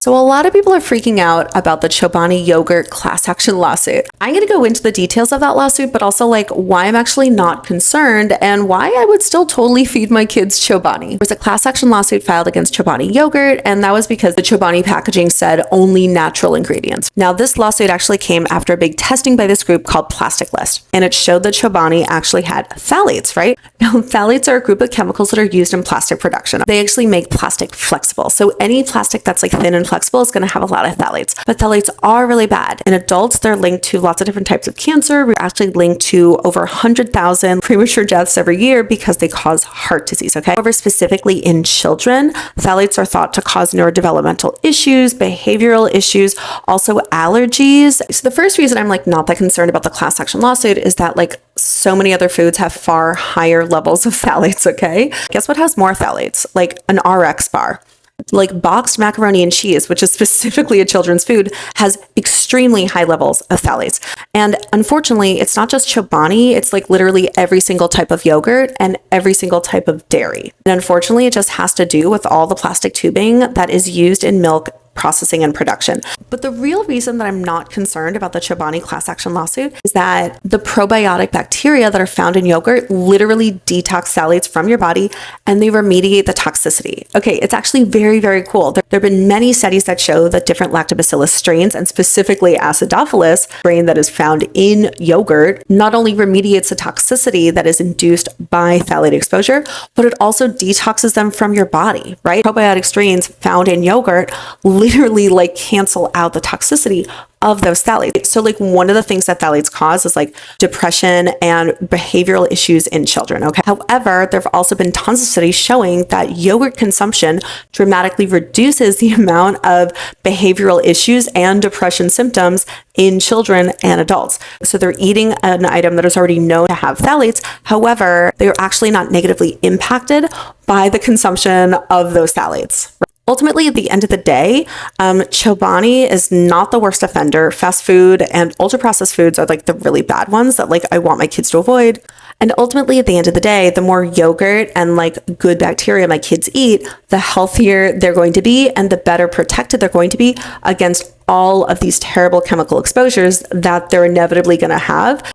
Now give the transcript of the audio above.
So a lot of people are freaking out about the Chobani yogurt class action lawsuit. I'm going to go into the details of that lawsuit, but also like why I'm actually not concerned and why I would still totally feed my kids Chobani. There was a class action lawsuit filed against Chobani yogurt, and that was because the Chobani packaging said only natural ingredients. Now, this lawsuit actually came after a big testing by this group called Plastic List, and it showed that Chobani actually had phthalates, right? Now, phthalates are a group of chemicals that are used in plastic production. They actually make plastic flexible. So any plastic that's like thin and flexible is going to have a lot of phthalates. But phthalates are really bad. In adults, they're linked to lots of different types of cancer. We're actually linked to over 100,000 premature deaths every year because they cause heart disease, okay? However, specifically in children, phthalates are thought to cause neurodevelopmental issues, behavioral issues, also allergies. So the first reason I'm like not that concerned about the class action lawsuit is that like so many other foods have far higher levels of phthalates, okay? Guess what has more phthalates? Like an RX bar. Like boxed macaroni and cheese, which is specifically a children's food, has extremely high levels of phthalates. And unfortunately, it's not just Chobani, it's like literally every single type of yogurt and every single type of dairy. And unfortunately, it just has to do with all the plastic tubing that is used in milk processing and production. But the real reason that I'm not concerned about the Chobani class action lawsuit is that the probiotic bacteria that are found in yogurt literally detox phthalates from your body and they remediate the toxicity. Okay, it's actually very, very cool. There have been many studies that show that different lactobacillus strains, and specifically acidophilus strain that is found in yogurt, not only remediates the toxicity that is induced by phthalate exposure, but it also detoxes them from your body, right? Probiotic strains found in yogurt literally like cancel out the toxicity of those phthalates. So like one of the things that phthalates cause is like depression and behavioral issues in children, okay? However, there have also been tons of studies showing that yogurt consumption dramatically reduces the amount of behavioral issues and depression symptoms in children and adults. So they're eating an item that is already known to have phthalates. However, they're actually not negatively impacted by the consumption of those phthalates. Ultimately, at the end of the day, Chobani is not the worst offender. Fast food and ultra-processed foods are like the really bad ones that like I want my kids to avoid. And ultimately, at the end of the day, the more yogurt and like good bacteria my kids eat, the healthier they're going to be and the better protected they're going to be against all of these terrible chemical exposures that they're inevitably going to have